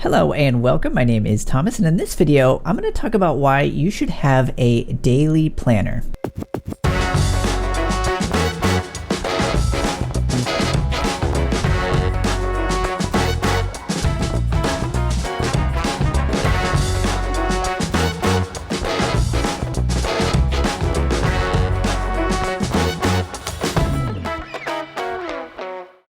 Hello and welcome. My name is Thomas, and in this video, I'm going to talk about why you should have a daily planner.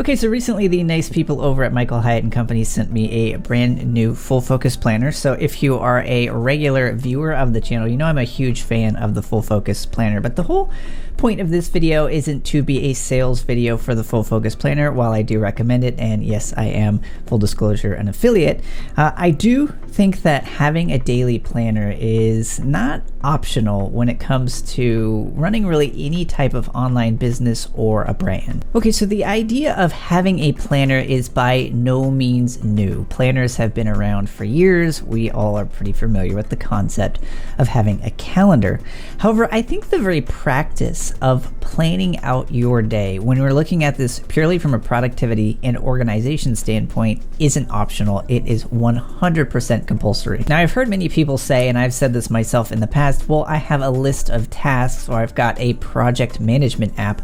Okay, so recently the nice people over at Michael Hyatt & Company sent me a brand new full focus planner. So if you are a regular viewer of the channel, you know I'm a huge fan of the full focus planner, but the whole point of this video isn't to be a sales video for the full focus planner. While I do recommend it, and yes, I am, full disclosure, an affiliate, I do think that having a daily planner is not optional when it comes to running really any type of online business or a brand. Okay, so the idea of having a planner is by no means new. Planners have been around for years. We all are pretty familiar with the concept of having a calendar. However, I think the very practice of planning out your day, when we're looking at this purely from a productivity and organization standpoint, isn't optional. It is 100% compulsory. Now, I've heard many people say, and I've said this myself in the past, well, I have a list of tasks, or I've got a project management app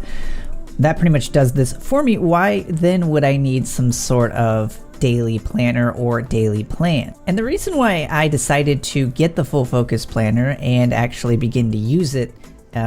that pretty much does this for me. Why then would I need some sort of daily planner or daily plan? And the reason why I decided to get the full focus planner and actually begin to use it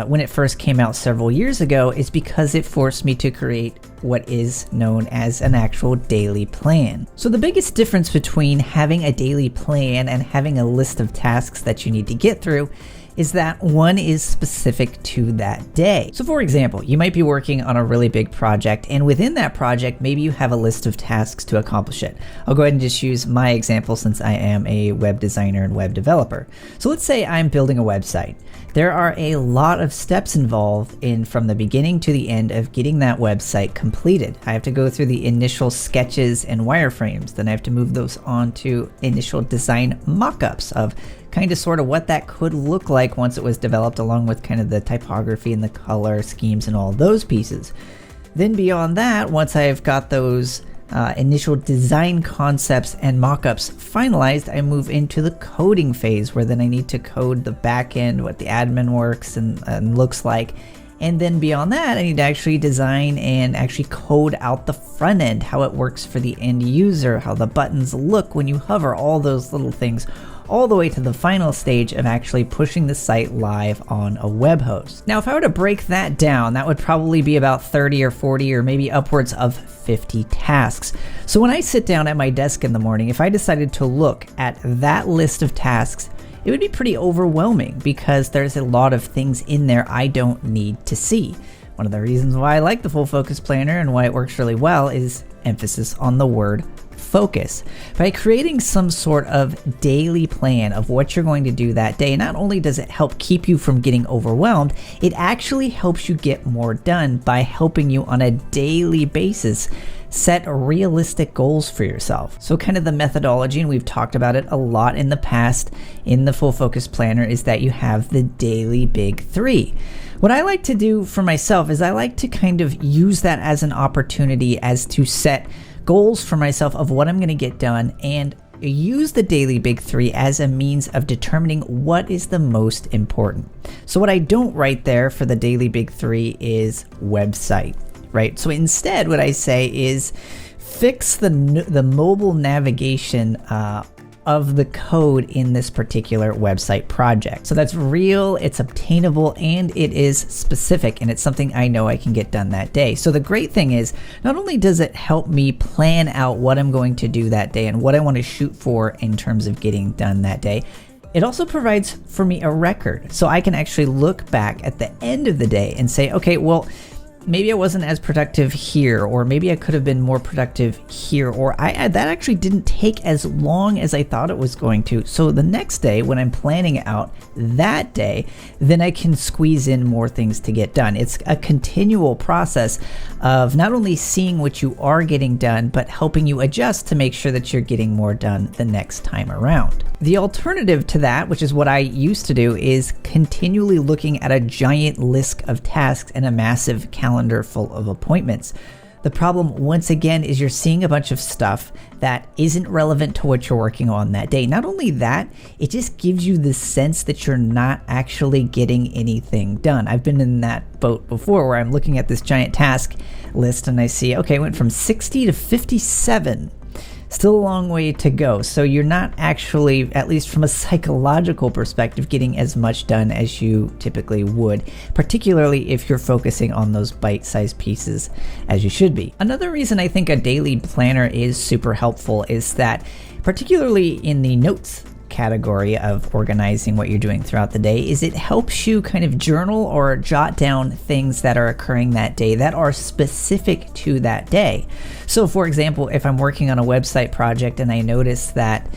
when it first came out several years ago is because it forced me to create what is known as an actual daily plan. So the biggest difference between having a daily plan and having a list of tasks that you need to get through is that one is specific to that day. So for example, you might be working on a really big project, and within that project, maybe you have a list of tasks to accomplish it. I'll go ahead and just use my example since I am a web designer and web developer. So let's say I'm building a website. There are a lot of steps involved in from the beginning to the end of getting that website completed. I have to go through the initial sketches and wireframes, then I have to move those on to initial design mock-ups of kind of sort of what that could look like once it was developed, along with kind of the typography and the color schemes and all those pieces. Then beyond that, once I've got those initial design concepts and mock-ups finalized, I move into the coding phase, where then I need to code the back end, what the admin works and looks like. And then beyond that, I need to actually design and actually code out the front end, how it works for the end user, how the buttons look when you hover, all those little things, all the way to the final stage of actually pushing the site live on a web host. Now, if I were to break that down, that would probably be about 30 or 40 or maybe upwards of 50 tasks. So when I sit down at my desk in the morning, if I decided to look at that list of tasks, it would be pretty overwhelming because there's a lot of things in there I don't need to see. One of the reasons why I like the full focus planner and why it works really well is emphasis on the word focus. By creating some sort of daily plan of what you're going to do that day, not only does it help keep you from getting overwhelmed, it actually helps you get more done by helping you on a daily basis set realistic goals for yourself. So kind of the methodology, and we've talked about it a lot in the past in the full focus planner, is that you have the daily big three. What I like to do for myself is I like to kind of use that as an opportunity as to set goals for myself of what I'm going to get done, and use the daily big three as a means of determining what is the most important. So what I don't write there for the daily big three is website, right? So instead what I say is fix the mobile navigation of the code in this particular website project. So that's real, it's obtainable, and it is specific, and it's something I know I can get done that day. So the great thing is, not only does it help me plan out what I'm going to do that day and what I want to shoot for in terms of getting done that day, it also provides for me a record. So I can actually look back at the end of the day and say, okay, well, maybe I wasn't as productive here, or maybe I could have been more productive here, or that actually didn't take as long as I thought it was going to. So the next day when I'm planning out that day, then I can squeeze in more things to get done. It's a continual process of not only seeing what you are getting done, but helping you adjust to make sure that you're getting more done the next time around. The alternative to that, which is what I used to do, is continually looking at a giant list of tasks and a massive calendar full of appointments. The problem, once again, is you're seeing a bunch of stuff that isn't relevant to what you're working on that day. Not only that, it just gives you the sense that you're not actually getting anything done. I've been in that boat before where I'm looking at this giant task list and I see, okay, it went from 60 to 57. Still a long way to go. So you're not actually, at least from a psychological perspective, getting as much done as you typically would, particularly if you're focusing on those bite-sized pieces as you should be. Another reason I think a daily planner is super helpful is that, particularly in the notes category of organizing what you're doing throughout the day, is it helps you kind of journal or jot down things that are occurring that day that are specific to that day. So for example, if I'm working on a website project and I notice that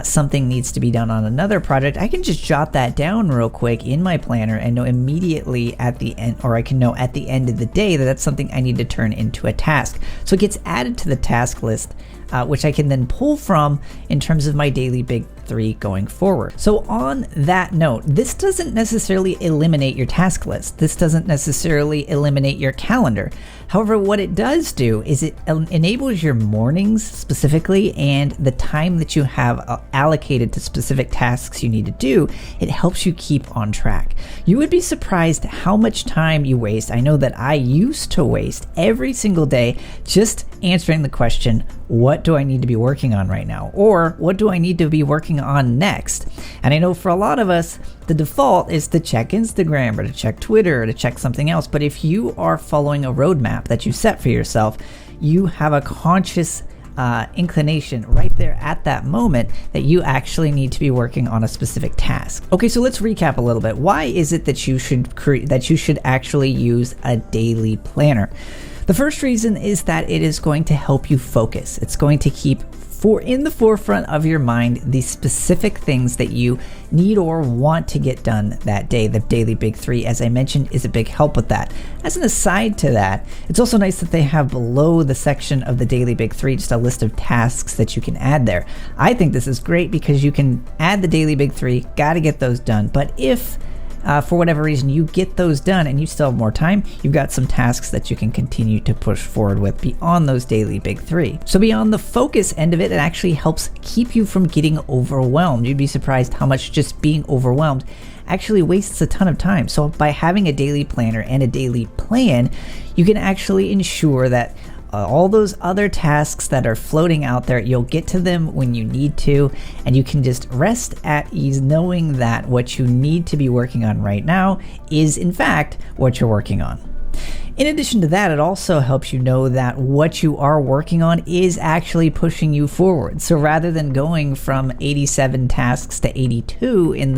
something needs to be done on another project, I can just jot that down real quick in my planner and know immediately at the end, or I can know at the end of the day that that's something I need to turn into a task. So it gets added to the task list, which I can then pull from in terms of my daily big three going forward. So on that note, this doesn't necessarily eliminate your task list. This doesn't necessarily eliminate your calendar. However, what it does do is it enables your mornings specifically and the time that you have allocated to specific tasks you need to do. It helps you keep on track. You would be surprised how much time you waste. I know that I used to waste every single day just answering the question, what do I need to be working on right now? Or what do I need to be working on next? And I know for a lot of us, the default is to check Instagram or to check Twitter or to check something else. But if you are following a roadmap that you set for yourself, you have a conscious inclination right there at that moment that you actually need to be working on a specific task. Okay, so let's recap a little bit. Why is it that you should actually use a daily planner? The first reason is that it is going to help you focus. It's going to keep in the forefront of your mind the specific things that you need or want to get done that day. The daily big three, as I mentioned, is a big help with that. As an aside to that, it's also nice that they have below the section of the daily big three just a list of tasks that you can add there. I think this is great because you can add the daily big three, gotta get those done. But if for whatever reason you get those done and you still have more time, you've got some tasks that you can continue to push forward with beyond those daily big three. So beyond the focus end of it, it actually helps keep you from getting overwhelmed. You'd be surprised how much just being overwhelmed actually wastes a ton of time. So by having a daily planner and a daily plan, you can actually ensure that all those other tasks that are floating out there, you'll get to them when you need to, and you can just rest at ease knowing that what you need to be working on right now is in fact what you're working on. In addition to that, it also helps you know that what you are working on is actually pushing you forward. So rather than going from 87 tasks to 82 in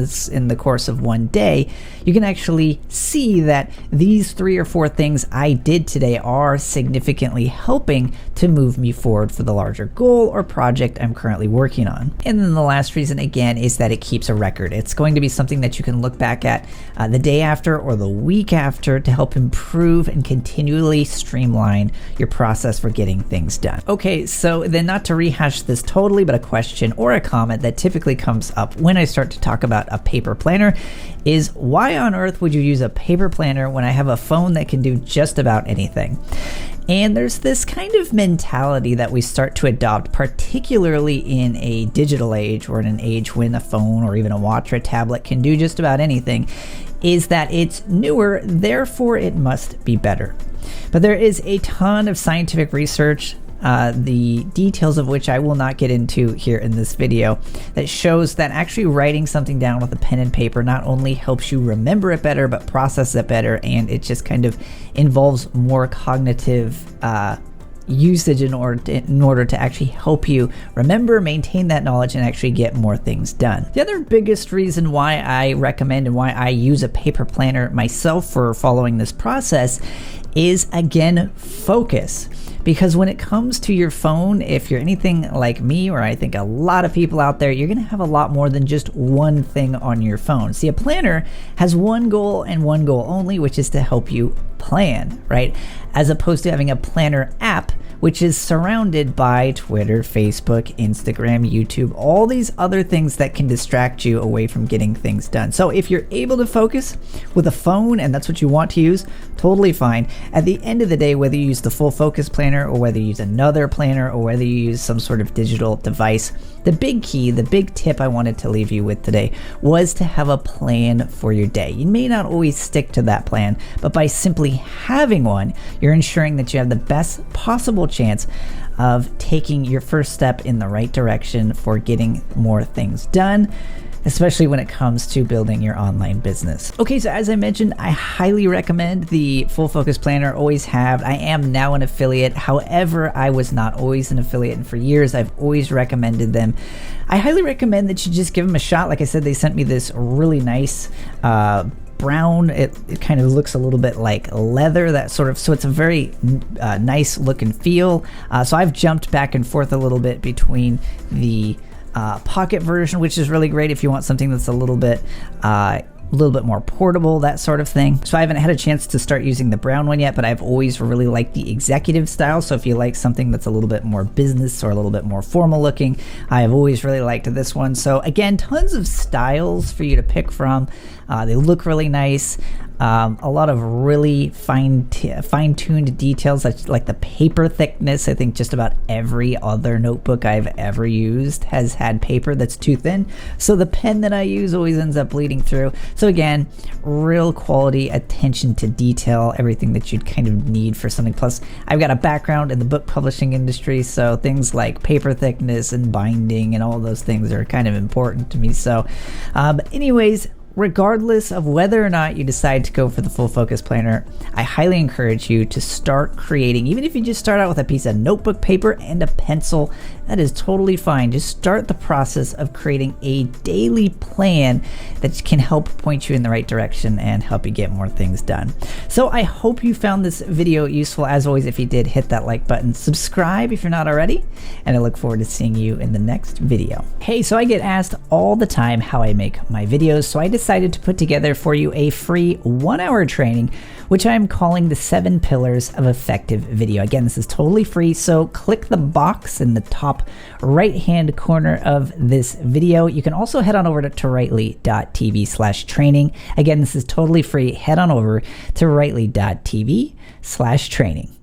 the course of one day, you can actually see that these 3 or 4 things I did today are significantly helping to move me forward for the larger goal or project I'm currently working on. And then the last reason, again, is that it keeps a record. It's going to be something that you can look back at the day after or the week after to help improve and continually streamline your process for getting things done. Okay, so then not to rehash this totally, but a question or a comment that typically comes up when I start to talk about a paper planner is, why on earth would you use a paper planner when I have a phone that can do just about anything? And there's this kind of mentality that we start to adopt, particularly in a digital age or in an age when a phone or even a watch or a tablet can do just about anything, is that it's newer, therefore it must be better. But there is a ton of scientific research, the details of which I will not get into here in this video, that shows that actually writing something down with a pen and paper not only helps you remember it better, but process it better, and it just kind of involves more cognitive usage in order to actually help you remember, maintain that knowledge, and actually get more things done. The other biggest reason why I recommend and why I use a paper planner myself for following this process is, again, focus. Because when it comes to your phone, if you're anything like me, or I think a lot of people out there, you're gonna have a lot more than just one thing on your phone. See, a planner has one goal and one goal only, which is to help you plan, right? As opposed to having a planner app, which is surrounded by Twitter, Facebook, Instagram, YouTube, all these other things that can distract you away from getting things done. So if you're able to focus with a phone and that's what you want to use, totally fine. At the end of the day, whether you use the Full Focus Planner or whether you use another planner or whether you use some sort of digital device, the big key, the big tip I wanted to leave you with today was to have a plan for your day. You may not always stick to that plan, but by simply having one, you're ensuring that you have the best possible chance of taking your first step in the right direction for getting more things done, especially when it comes to building your online business. Okay, so as I mentioned, I highly recommend the Full Focus Planner. Always have. I am now an affiliate. However, I was not always an affiliate, and for years I've always recommended them. I highly recommend that you just give them a shot. Like I said, they sent me this really nice brown. It kind of looks a little bit like leather, that sort of, so it's a very nice look and feel. So I've jumped back and forth a little bit between the pocket version, which is really great if you want something that's a little bit more portable, that sort of thing. So I haven't had a chance to start using the brown one yet, but I've always really liked the executive style. So if you like something that's a little bit more business or a little bit more formal looking, I've always really liked this one. So again, tons of styles for you to pick from. They look really nice. A lot of really fine-tuned details, like the paper thickness. I think just about every other notebook I've ever used has had paper that's too thin, so the pen that I use always ends up bleeding through. So again, real quality attention to detail, everything that you'd kind of need for something. Plus, I've got a background in the book publishing industry, so things like paper thickness and binding and all those things are kind of important to me. So anyways, regardless of whether or not you decide to go for the Full Focus Planner, I highly encourage you to start creating. Even if you just start out with a piece of notebook paper and a pencil, that is totally fine. Just start the process of creating a daily plan that can help point you in the right direction and help you get more things done. So I hope you found this video useful. As always, if you did, hit that like button, subscribe if you're not already, and I look forward to seeing you in the next video. Hey, so I get asked all the time how I make my videos, so I decided to put together for you a free 1-hour training, which I'm calling the 7 Pillars of Effective Video. Again, this is totally free, so click the box in the top right-hand corner of this video. You can also head on over to rightly.tv/training. Again, this is totally free. Head on over to rightly.tv/training.